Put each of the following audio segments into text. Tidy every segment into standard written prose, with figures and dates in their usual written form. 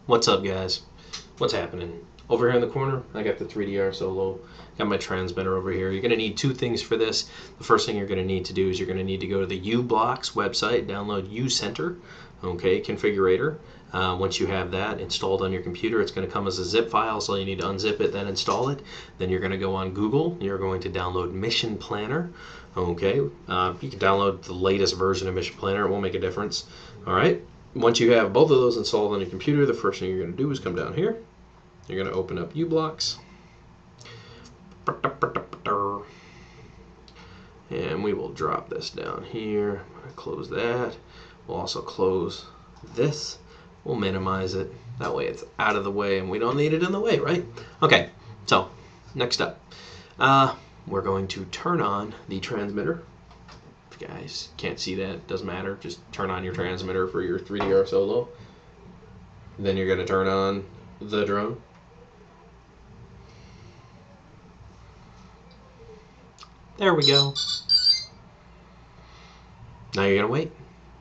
What's up, guys? What's happening? Over here in the corner, I got the 3DR Solo. Got my transmitter over here. You're going to need two things for this. The first thing you're going to need to do is you're going to need to go to the Ublox website, download uCenter, okay, configurator. Once you have that installed on your computer, it's going to come as a zip file, so you need to unzip it, then install it. Then you're going to go on Google. You're going to download Mission Planner. Okay, you can download the latest version of Mission Planner. It won't make a difference. All right. Once you have both of those installed on your computer, the first thing you're going to do is come down here. You're going to open up Ublox. And we will drop this down here. I'm going to close that. We'll also close this. We'll minimize it. That way it's out of the way and we don't need it in the way, right? Okay, so next up. We're going to turn on the transmitter. If you guys can't see that, doesn't matter. Just turn on your transmitter for your 3DR Solo. Then you're going to turn on the drone. There we go. Now you're going to wait.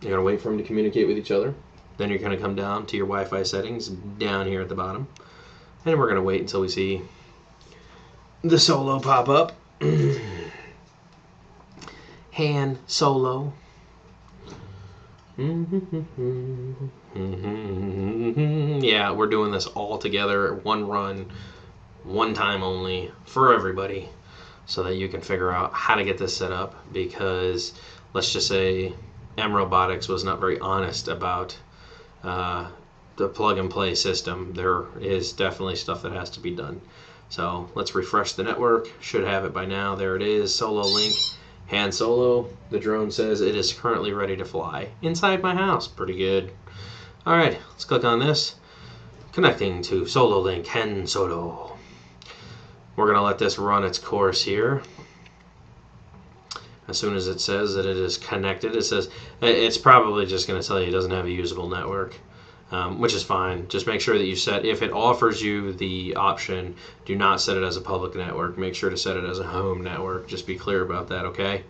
You're going to wait for them to communicate with each other. Then you're going to come down to your Wi-Fi settings down here at the bottom. And we're going to wait until we see the Solo pop up. Han Solo. Yeah, we're doing this all together at one run, one time only, for everybody, so that you can figure out how to get this set up, because let's just say M Robotics was not very honest about the plug-and-play system. There is definitely stuff that has to be done. So let's refresh the network. Should have it by now. There it is. Solo link. Han Solo. The drone says it is currently ready to fly inside my house. Pretty good. All right, let's click on this. Connecting to Solo link. Han Solo. We're going to let this run its course here. As soon as it says that it is connected, it says it's probably just going to tell you it doesn't have a usable network. Which is fine. Just make sure that you set, if it offers you the option, do not set it as a public network. Make sure to set it as a home network. Just be clear about that, okay?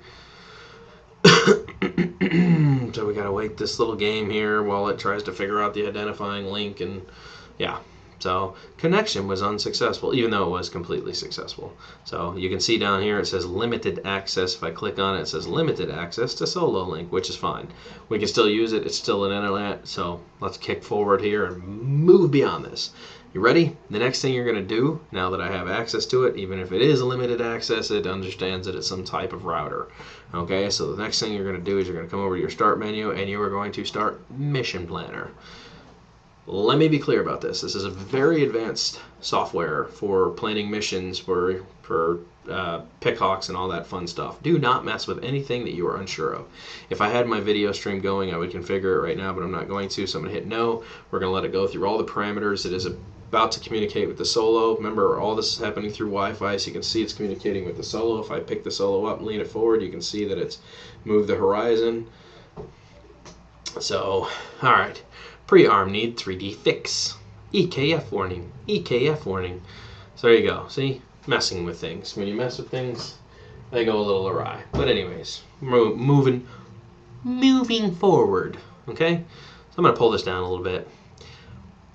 So we gotta wait this little game here while it tries to figure out the identifying link, and yeah. So connection was unsuccessful, even though it was completely successful. So you can see down here it says limited access. If I click on it, it says limited access to Solo link, which is fine. We can still use it. It's still an internet. So let's kick forward here and move beyond this. You ready? The next thing you're going to do, now that I have access to it, even if it is limited access, it understands that it's some type of router. Okay, so the next thing you're going to do is you're going to come over to your start menu and you are going to start Mission Planner. Let me be clear about this. This is a very advanced software for planning missions for Pickhawks and all that fun stuff. Do not mess with anything that you are unsure of. If I had my video stream going, I would configure it right now, but I'm not going to, so I'm going to hit no. We're going to let it go through all the parameters. It is about to communicate with the Solo. Remember, all this is happening through Wi-Fi, so you can see it's communicating with the Solo. If I pick the Solo up and lean it forward, you can see that it's moved the horizon. So, all right. Pre-arm need 3D fix. EKF warning. EKF warning. So there you go. See? Messing with things. When you mess with things, they go a little awry. But anyways, moving forward. Okay? So I'm going to pull this down a little bit.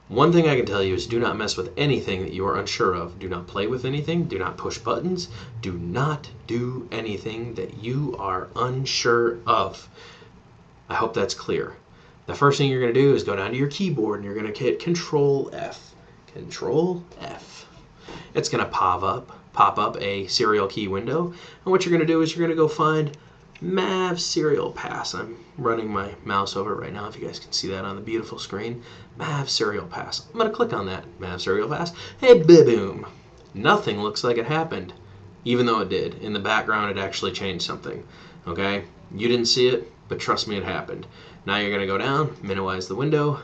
One thing I can tell you is do not mess with anything that you are unsure of. Do not play with anything. Do not push buttons. Do not do anything that you are unsure of. I hope that's clear. The first thing you're going to do is go down to your keyboard and you're going to hit Control F. Control F. It's going to pop up a serial key window. And what you're going to do is you're going to go find MAV serial pass. I'm running my mouse over it right now if you guys can see that on the beautiful screen. MAV serial pass. I'm going to click on that. MAV serial pass. Hey, boom. Nothing looks like it happened, even though it did. In the background, it actually changed something. Okay? You didn't see it, but trust me, it happened. Now you're going to go down, minimize the window,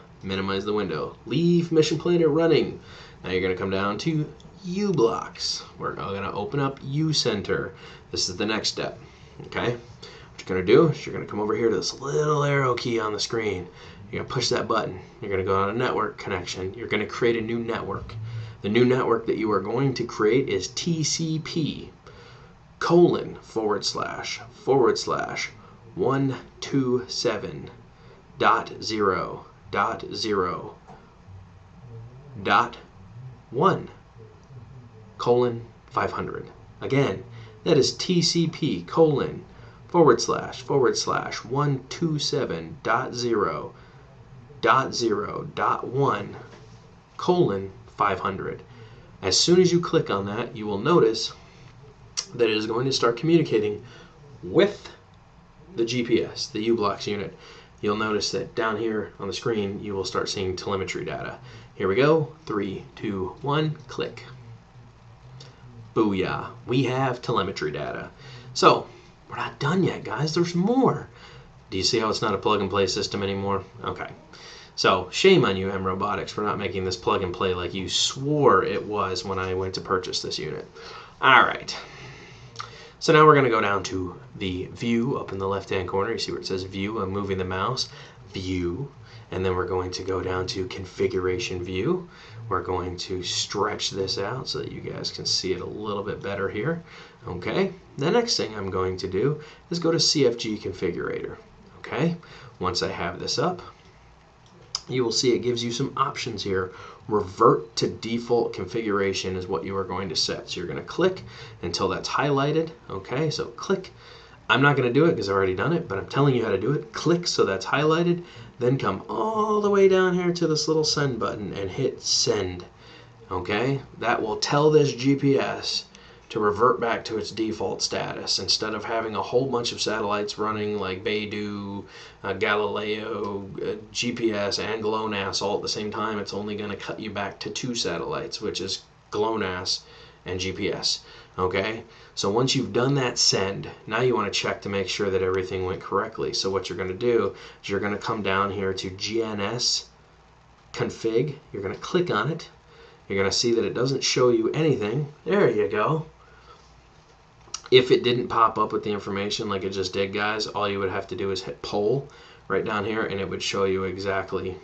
leave Mission Planner running. Now you're going to come down to Ublox. We're going to open up uCenter. This is the next step. Okay? What you're going to do is you're going to come over here to this little arrow key on the screen. You're going to push that button. You're going to go on a network connection. You're going to create a new network. The new network that you are going to create is TCP : 127.0.0 TCP://1:500. Again, that is TCP://127.0.0.1:500. As soon as you click on that, you will notice that it is going to start communicating with the GPS, the Ublox unit. You'll notice that down here on the screen, you will start seeing telemetry data. Here we go. 3, 2, 1, click. Booyah. We have telemetry data. So, we're not done yet, guys. There's more. Do you see how it's not a plug-and-play system anymore? Okay. So, shame on you, M Robotics, for not making this plug-and-play like you swore it was when I went to purchase this unit. All right. So now we're going to go down to the view up in the left-hand corner. You see where it says view? I'm moving the mouse. View. And then we're going to go down to configuration view. We're going to stretch this out so that you guys can see it a little bit better here. Okay. The next thing I'm going to do is go to CFG configurator. Okay. Once I have this up, you will see it gives you some options here. Revert to default configuration is what you are going to set. So you're going to click until that's highlighted. Okay, so click. I'm not going to do it because I've already done it, but I'm telling you how to do it. Click so that's highlighted. Then come all the way down here to this little send button and hit send. Okay, that will tell this GPS to revert back to its default status. Instead of having a whole bunch of satellites running like Beidou, Galileo, GPS, and GLONASS all at the same time, it's only going to cut you back to 2 satellites, which is GLONASS and GPS. Okay, so once you've done that send, now you want to check to make sure that everything went correctly. So what you're going to do is you're going to come down here to GNS config. You're going to click on it. You're going to see that it doesn't show you anything. There you go. If it didn't pop up with the information like it just did, guys, all you would have to do is hit poll right down here, and it would show you exactly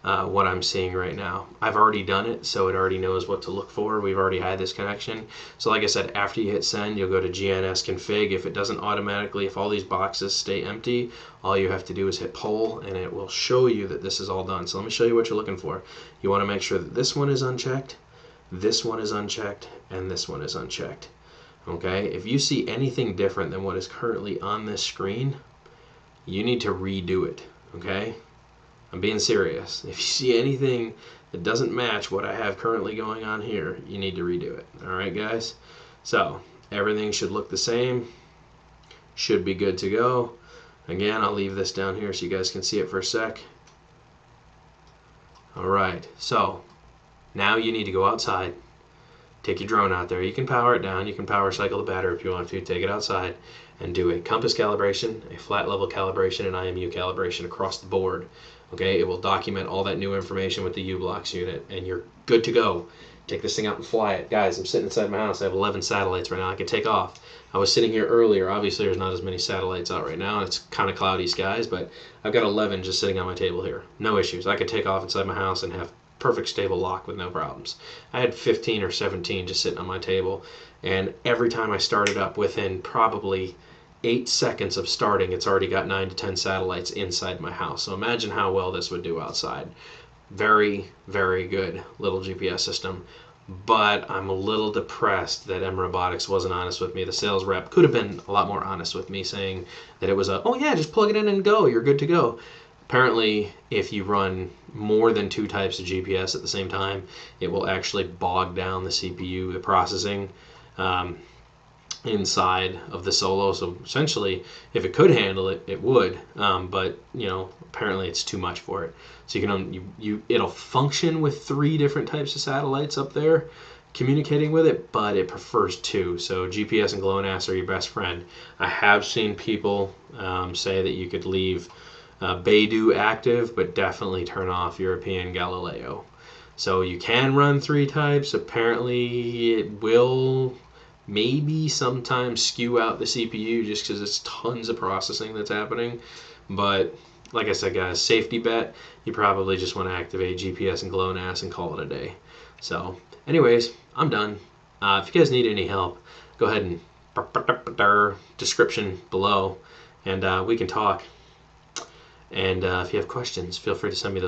what I'm seeing right now. I've already done it, so it already knows what to look for. We've already had this connection. So like I said, after you hit send, you'll go to GNS config. If it doesn't automatically, if all these boxes stay empty, all you have to do is hit poll, and it will show you that this is all done. So let me show you what you're looking for. You want to make sure that this one is unchecked, this one is unchecked, and this one is unchecked. Okay, if you see anything different than what is currently on this screen, you need to redo it. Okay, I'm being serious. If you see anything that doesn't match what I have currently going on here, you need to redo it. All right, guys. So everything should look the same. Should be good to go. Again, I'll leave this down here so you guys can see it for a sec. All right. So now you need to go outside. Take your drone out there. You can power it down. You can power cycle the battery if you want to. Take it outside and do a compass calibration, a flat level calibration, and IMU calibration across the board. Okay, it will document all that new information with the Ublox unit, and you're good to go. Take this thing out and fly it. Guys, I'm sitting inside my house. I have 11 satellites right now. I can take off. I was sitting here earlier. Obviously, there's not as many satellites out right now. It's kind of cloudy skies, but I've got 11 just sitting on my table here. No issues. I could take off inside my house and have perfect stable lock with no problems. I had 15 or 17 just sitting on my table, and every time I started up, within probably 8 seconds of starting, it's already got 9 to 10 satellites inside my house. So imagine how well this would do outside. Very, very good little GPS system. But I'm a little depressed that M Robotics wasn't honest with me. The sales rep could have been a lot more honest with me, saying that it was a, oh yeah, just plug it in and go, you're good to go. Apparently, if you run more than 2 types of GPS at the same time, it will actually bog down the CPU, the processing inside of the Solo. So essentially, if it could handle it, it would. But you know, apparently it's too much for it. So you can it'll function with 3 different types of satellites up there communicating with it, but it prefers 2. So GPS and GLONASS are your best friend. I have seen people say that you could leave Beidou active, but definitely turn off European Galileo. So you can run 3 types. Apparently it will maybe sometimes skew out the CPU just because it's tons of processing that's happening. But like I said, guys, safety bet, you probably just want to activate GPS and GLONASS and call it a day. So anyways, I'm done. If you guys need any help, go ahead and description below, and we can talk. And if you have questions, feel free to send me those.